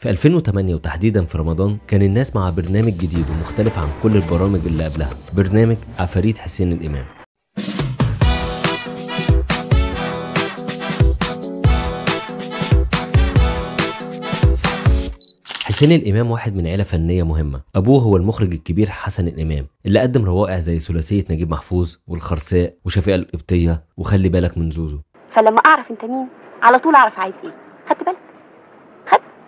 في 2008 وتحديدا في رمضان كان الناس مع برنامج جديد ومختلف عن كل البرامج اللي قبلها، برنامج عفاريت حسين الإمام. حسين الإمام واحد من عيلة فنية مهمة، أبوه هو المخرج الكبير حسن الإمام اللي قدم روائع زي ثلاثية نجيب محفوظ والخرساء وشفيقة القبطية وخلي بالك من زوزو. فلما أعرف أنت مين على طول أعرف عايز إيه. خدت بالك؟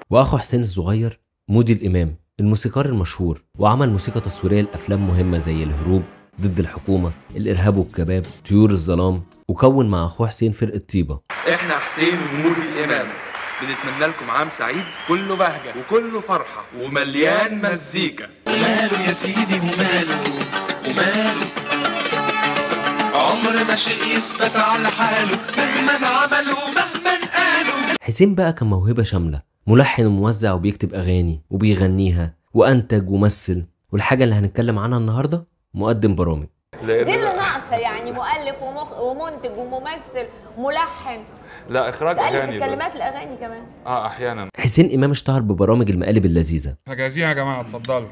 وأخو حسين الصغير مودي الإمام الموسيقار المشهور، وعمل موسيقى تصويرية لأفلام مهمة زي الهروب، ضد الحكومة، الإرهاب والكباب، طيور الظلام، وكون مع أخوه حسين فرقة طيبة. إحنا حسين ومودي الإمام بنتمنى لكم عام سعيد كله بهجة وكله فرحة ومليان مزيكا. وماله يا سيدي وماله وماله، عمر ما شيء يثبت على حاله مهما عملوا مهما قالوا. حسين بقى كان موهبة شاملة، ملحن وموزع وبيكتب أغاني وبيغنيها وأنتج ومثل، والحاجة اللي هنتكلم عنها النهاردة مقدم برامج. دي اللي ناقصة يعني، مؤلف ومنتج وممثل وملحن. لا إخراج أغاني، كلمات الأغاني كمان أحيانا. حسين إمام اشتهر ببرامج المقالب اللذيذة. هجازيها يا جماعة، اتفضلوا.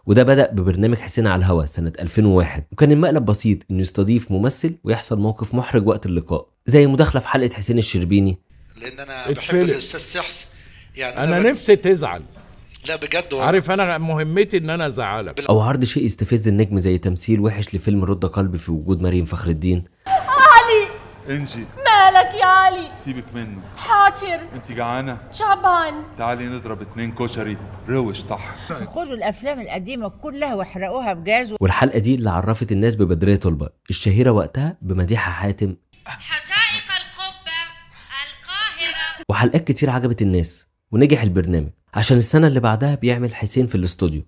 وده بدأ ببرنامج حسين على الهوا سنة 2001، وكان المقلب بسيط إنه يستضيف ممثل ويحصل موقف محرج وقت اللقاء، زي مداخلة في حلقة حسين الشربيني. لأن أنا بحب الأستاذ سحس، يعني أنا نفسي تزعل. لا بجد عارف أنا مهمتي إن أنا أزعلك. أو عرض شيء يستفز النجم زي تمثيل وحش لفيلم رد قلبي في وجود مريم فخر الدين. علي انجي مالك يا علي؟ سيبك منه. حاضر. انت جعانة؟ شعبان. تعالي نضرب 2 كشري روش صح. خدوا الافلام القديمه كلها واحرقوها بجاز. والحلقه دي اللي عرفت الناس ببدرية طلبة الشهيره وقتها بمديحة حاتم، حدائق القبة القاهره، وحلقات كتير عجبت الناس. ونجح البرنامج عشان السنه اللي بعدها بيعمل حسين في الاستوديو.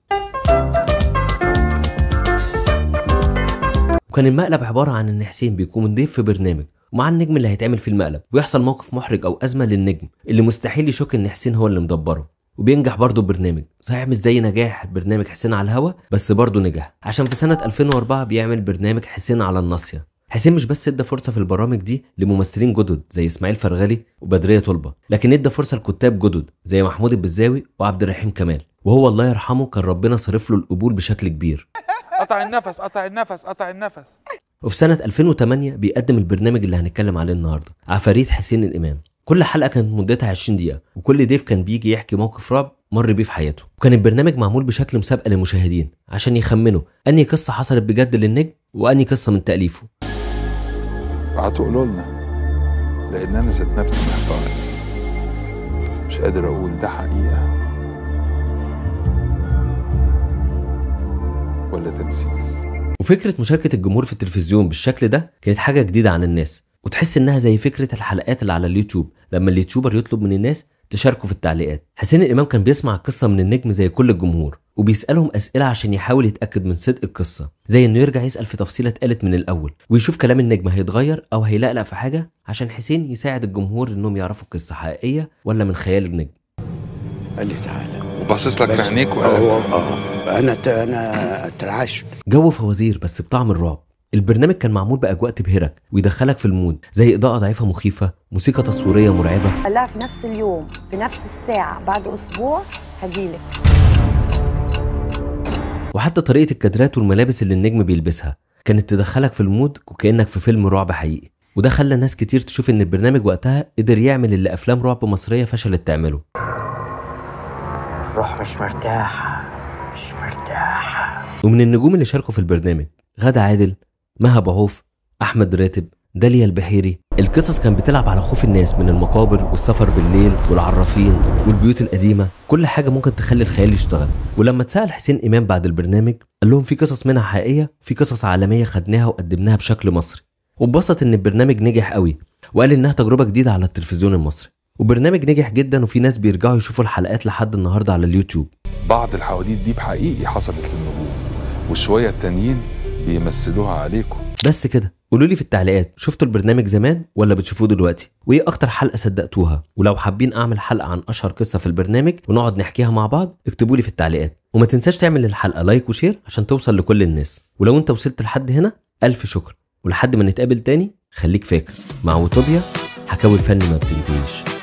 وكان المقلب عباره عن ان حسين بيكون ضيف في برنامج ومع النجم اللي هيتعمل فيه المقلب، ويحصل موقف محرج او ازمه للنجم اللي مستحيل يشك ان حسين هو اللي مدبره. وبينجح برضه البرنامج، صحيح مش زي نجاح برنامج حسين على الهوا، بس برضه نجح عشان في سنه 2004 بيعمل برنامج حسين على الناصيه. حسين مش بس ادى فرصه في البرامج دي لممثلين جدد زي اسماعيل فرغلي وبدرية طلبة، لكن ادى فرصه لكتاب جدد زي محمود البزاوي وعبد الرحيم كمال، وهو الله يرحمه كان ربنا صرف له القبول بشكل كبير. قطع النفس قطع النفس قطع النفس. وفي سنه 2008 بيقدم البرنامج اللي هنتكلم عليه النهارده، عفاريت حسين الإمام. كل حلقه كانت مدتها 20 دقيقه، وكل ضيف كان بيجي يحكي موقف رعب مر بيه في حياته. وكان البرنامج معمول بشكل مسابقه للمشاهدين عشان يخمنوا انهي قصه حصلت بجد للنجم وانهي قصه من تاليفه. هتقولوا لنا، لان انا ذات نفسي محتار، مش قادر اقول ده حقيقه ولا تمثيل. وفكره مشاركه الجمهور في التلفزيون بالشكل ده كانت حاجه جديده عن الناس، وتحس انها زي فكره الحلقات اللي على اليوتيوب لما اليوتيوبر يطلب من الناس تشاركوا في التعليقات. حسين الإمام كان بيسمع القصه من النجم زي كل الجمهور، وبيسالهم اسئله عشان يحاول يتاكد من صدق القصه، زي انه يرجع يسال في تفصيله اتقالت من الاول، ويشوف كلام النجم هيتغير او هيلقلق في حاجه، عشان حسين يساعد الجمهور انهم يعرفوا القصه حقيقيه ولا من خيال النجم. قال لي تعالى وباصص لك في عينيك ولا انا اترعشت. جو فوازير بس بطعم الرعب. البرنامج كان معمول باجواء تبهرك ويدخلك في المود، زي اضاءه ضعيفه مخيفه، موسيقى تصويريه مرعبه. لا في نفس اليوم في نفس الساعه بعد اسبوع هجيلك. وحتى طريقه الكادرات والملابس اللي النجم بيلبسها كانت تدخلك في المود وكانك في فيلم رعب حقيقي. وده خلى ناس كتير تشوف ان البرنامج وقتها قدر يعمل اللي افلام رعب مصريه فشلت تعمله. الروح مش مرتاحه مش مرتاحه. ومن النجوم اللي شاركوا في البرنامج غادة عادل، مها أبو عوف، احمد راتب، داليا البحيري. القصص كانت بتلعب على خوف الناس من المقابر والسفر بالليل والعرافين والبيوت القديمه، كل حاجه ممكن تخلي الخيال يشتغل. ولما اتسال حسين إمام بعد البرنامج قال لهم في قصص منها حقيقيه، في قصص عالميه خدناها وقدمناها بشكل مصري. واتبسط ان البرنامج نجح قوي، وقال انها تجربه جديده على التلفزيون المصري. وبرنامج نجح جدا، وفي ناس بيرجعوا يشوفوا الحلقات لحد النهارده على اليوتيوب. بعض الحواديت دي بحقيقي حصلت للنجوم، وشويه التانيين بيمثلوها عليكم. بس كده، قولوا لي في التعليقات شفتوا البرنامج زمان ولا بتشوفوه دلوقتي؟ وايه اكتر حلقه صدقتوها؟ ولو حابين اعمل حلقه عن اشهر قصه في البرنامج ونقعد نحكيها مع بعض اكتبوا لي في التعليقات. وما تنساش تعمل الحلقه لايك وشير عشان توصل لكل الناس. ولو انت وصلت لحد هنا الف شكر، ولحد ما نتقابل تاني خليك فاكر، مع ووتوبيا حكاوي الفن ما بتنتهيش.